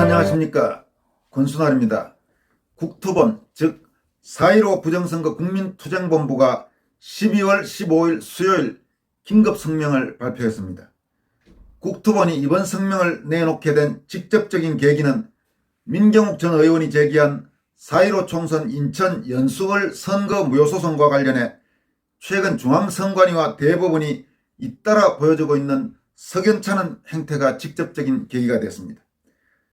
안녕하십니까. 권순환입니다. 국토본 즉 4.15 부정선거 국민투쟁본부가 12월 15일 수요일 긴급 성명을 발표했습니다. 국토본이 이번 성명을 내놓게 된 직접적인 계기는 민경욱 전 의원이 제기한 4.15 총선 인천 연수을 선거 무효소송과 관련해 최근 중앙선관위와 대법원이 잇따라 보여주고 있는 석연찮은 행태가 직접적인 계기가 됐습니다.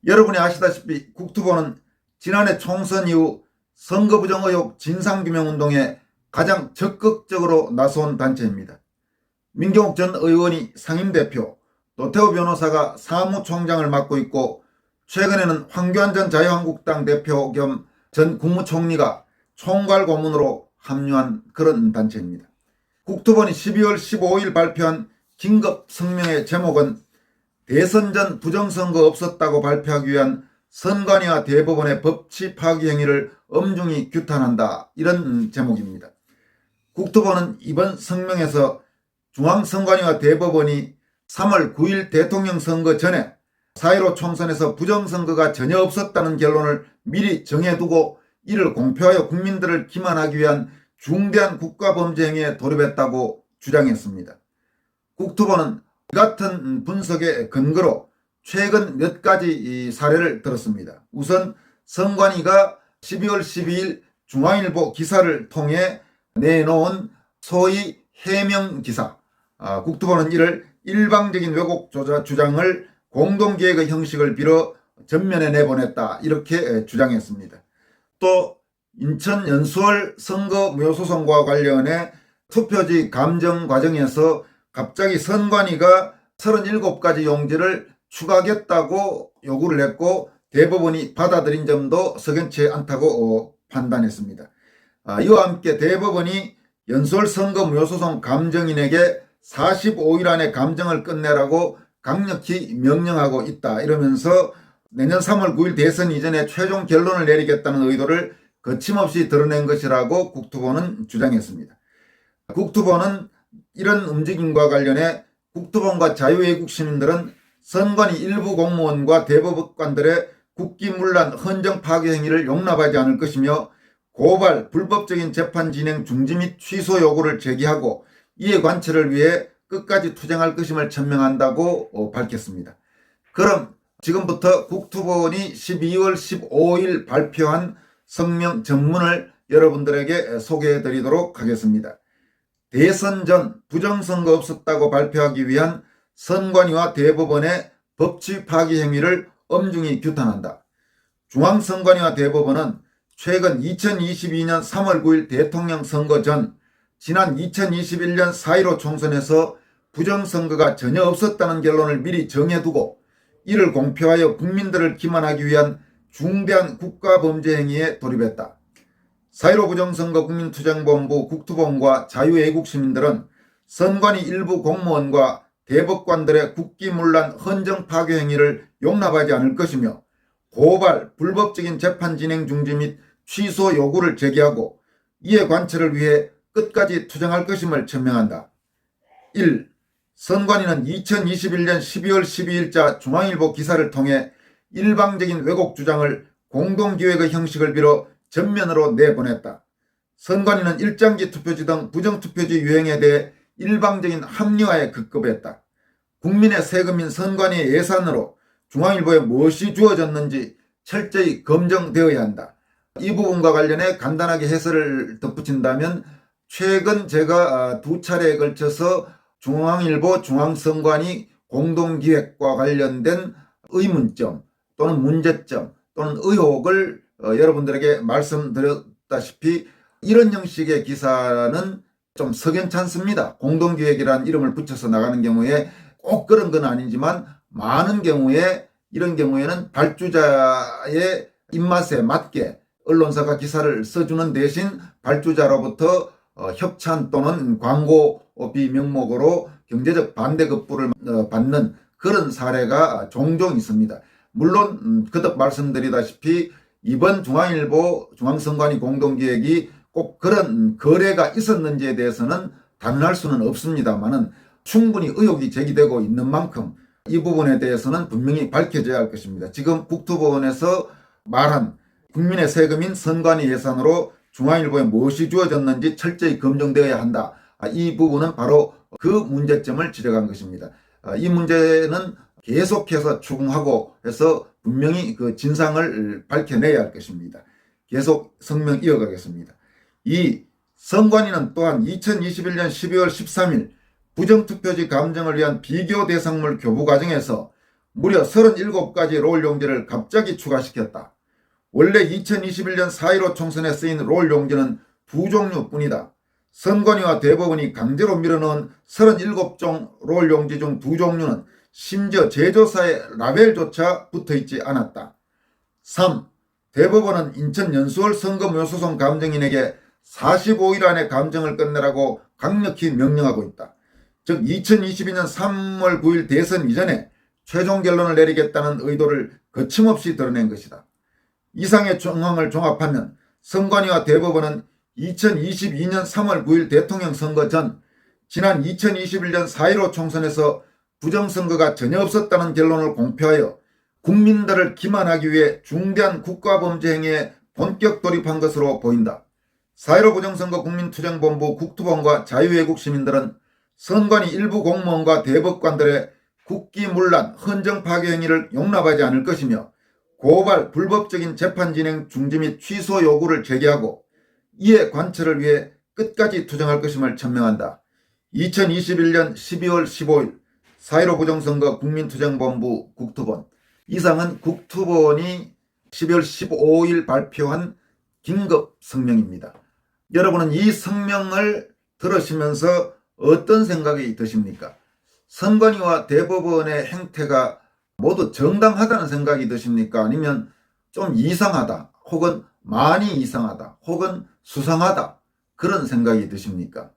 여러분이 아시다시피 국토본은 지난해 총선 이후 선거부정 의혹 진상규명운동에 가장 적극적으로 나선 단체입니다. 민경욱 전 의원이 상임대표, 노태우 변호사가 사무총장을 맡고 있고 최근에는 황교안 전 자유한국당 대표 겸 전 국무총리가 총괄 고문으로 합류한 그런 단체입니다. 국토본이 12월 15일 발표한 긴급 성명의 제목은 대선 전 부정선거 없었다고 발표하기 위한 선관위와 대법원의 법치 파기 행위를 엄중히 규탄한다, 이런 제목입니다. 국토본은 이번 성명에서 중앙선관위와 대법원이 3월 9일 대통령 선거 전에 4.15 총선에서 부정선거가 전혀 없었다는 결론을 미리 정해두고 이를 공표하여 국민들을 기만하기 위한 중대한 국가범죄 행위에 돌입했다고 주장했습니다. 국토본은 이 같은 분석의 근거로 최근 몇 가지 사례를 들었습니다. 우선 선관위가 12월 12일 중앙일보 기사를 통해 내놓은 소위 해명 기사, 국토본은 이를 일방적인 왜곡 주장을 공동기획의 형식을 빌어 전면에 내보냈다, 이렇게 주장했습니다. 또 인천 연수을 선거 무효소송과 관련해 투표지 감정 과정에서 갑자기 선관위가 37가지 용지를 추가하겠다고 요구를 했고 대법원이 받아들인 점도 석연치 않다고 판단했습니다. 이와 함께 대법원이 연수을 선거 무효소송 감정인에게 45일 안에 감정을 끝내라고 강력히 명령하고 있다, 이러면서 내년 3월 9일 대선 이전에 최종 결론을 내리겠다는 의도를 거침없이 드러낸 것이라고 국토본은 주장했습니다. 국토본은 이런 움직임과 관련해 국토본과 자유애국 시민들은 선관위 일부 공무원과 대법관들의 국기문란 헌정 파괴 행위를 용납하지 않을 것이며 고발, 불법적인 재판 진행 중지 및 취소 요구를 제기하고 이해 관철을 위해 끝까지 투쟁할 것임을 천명한다고 밝혔습니다. 그럼 지금부터 국토본이 12월 15일 발표한 성명 전문을 여러분들에게 소개해 드리도록 하겠습니다. 대선 전 부정선거 없었다고 발표하기 위한 선관위와 대법원의 법치 파기 행위를 엄중히 규탄한다. 중앙선관위와 대법원은 최근 2022년 3월 9일 대통령 선거 전 지난 2021년 4.15 총선에서 부정선거가 전혀 없었다는 결론을 미리 정해두고 이를 공표하여 국민들을 기만하기 위한 중대한 국가범죄 행위에 돌입했다. 4.15 부정선거 국민투쟁본부 국토본과 자유애국 시민들은 선관위 일부 공무원과 대법관들의 국기문란 헌정 파괴 행위를 용납하지 않을 것이며 고발, 불법적인 재판 진행 중지 및 취소 요구를 제기하고 이해 관철을 위해 끝까지 투쟁할 것임을 천명한다. 1. 선관위는 2021년 12월 12일자 중앙일보 기사를 통해 일방적인 왜곡 주장을 공동기획의 형식을 빌어 전면으로 내보냈다. 선관위는 일장기 투표지 등 부정투표지 유행에 대해 일방적인 합리화에 급급했다. 국민의 세금인 선관위의 예산으로 중앙일보에 무엇이 주어졌는지 철저히 검증되어야 한다. 이 부분과 관련해 간단하게 해설을 덧붙인다면 최근 제가 2차례에 걸쳐서 중앙일보 중앙선관위 공동기획과 관련된 의문점 또는 문제점 또는 의혹을 여러분들에게 말씀드렸다시피 이런 형식의 기사는 좀 석연찮습니다. 공동기획이라는 이름을 붙여서 나가는 경우에 꼭 그런 건 아니지만 많은 경우에 이런 경우에는 발주자의 입맛에 맞게 언론사가 기사를 써주는 대신 발주자로부터 협찬 또는 광고비 명목으로 경제적 반대급부를 받는 그런 사례가 종종 있습니다. 물론 거듭 말씀드리다시피 이번 중앙일보 중앙선관위 공동기획이 꼭 그런 거래가 있었는지에 대해서는 단언할 수는 없습니다만은 충분히 의혹이 제기되고 있는 만큼 이 부분에 대해서는 분명히 밝혀져야 할 것입니다. 지금 국토부원에서 말한 국민의 세금인 선관위 예산으로 중앙일보에 무엇이 주어졌는지 철저히 검증되어야 한다. 이 부분은 바로 그 문제점을 지적한 것입니다. 이 문제는 계속해서 추궁하고 해서 분명히 그 진상을 밝혀내야 할 것입니다. 계속 성명 이어가겠습니다. 이 선관위는 또한 2021년 12월 13일 부정투표지 감정을 위한 비교 대상물 교부 과정에서 무려 37가지 롤 용지를 갑자기 추가시켰다. 원래 2021년 4.15 총선에 쓰인 롤 용지는 2종류뿐이다. 선관위와 대법원이 강제로 밀어넣은 37종 롤 용지 중 2종류는 심지어 제조사의 라벨조차 붙어있지 않았다. 3. 대법원은 인천 연수원 선거무효소송 감정인에게 45일 안에 감정을 끝내라고 강력히 명령하고 있다. 즉 2022년 3월 9일 대선 이전에 최종 결론을 내리겠다는 의도를 거침없이 드러낸 것이다. 이상의 정황을 종합하면 선관위와 대법원은 2022년 3월 9일 대통령 선거 전 지난 2021년 4.15 총선에서 부정선거가 전혀 없었다는 결론을 공표하여 국민들을 기만하기 위해 중대한 국가범죄 행위에 본격 돌입한 것으로 보인다. 4.15 부정선거 국민투쟁본부 국토본과 자유외국 시민들은 선관위 일부 공무원과 대법관들의 국기문란, 헌정 파괴 행위를 용납하지 않을 것이며 고발, 불법적인 재판 진행 중지 및 취소 요구를 제기하고 이에 관철을 위해 끝까지 투쟁할 것임을 천명한다. 2021년 12월 15일 4.15 부정선거 국민투쟁본부 국토본. 이상은 국토본이 12월 15일 발표한 긴급 성명입니다. 여러분은 이 성명을 들으시면서 어떤 생각이 드십니까? 선관위와 대법원의 행태가 모두 정당하다는 생각이 드십니까? 아니면 좀 이상하다, 혹은 많이 이상하다, 혹은 수상하다, 그런 생각이 드십니까?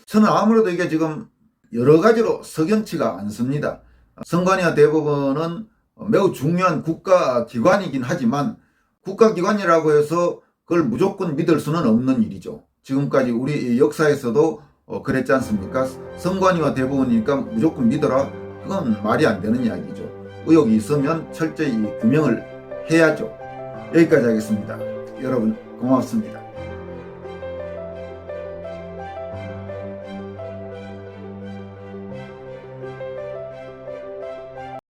저는 아무래도 이게 지금 여러 가지로 석연치가 않습니다. 선관위와 대법원은 매우 중요한 국가기관이긴 하지만 국가기관이라고 해서 그걸 무조건 믿을 수는 없는 일이죠. 지금까지 우리 역사에서도 그랬지 않습니까? 선관위와 대법원이니까 무조건 믿어라. 그건 말이 안 되는 이야기죠. 의혹이 있으면 철저히 규명을 해야죠. 여기까지 하겠습니다. 여러분 고맙습니다.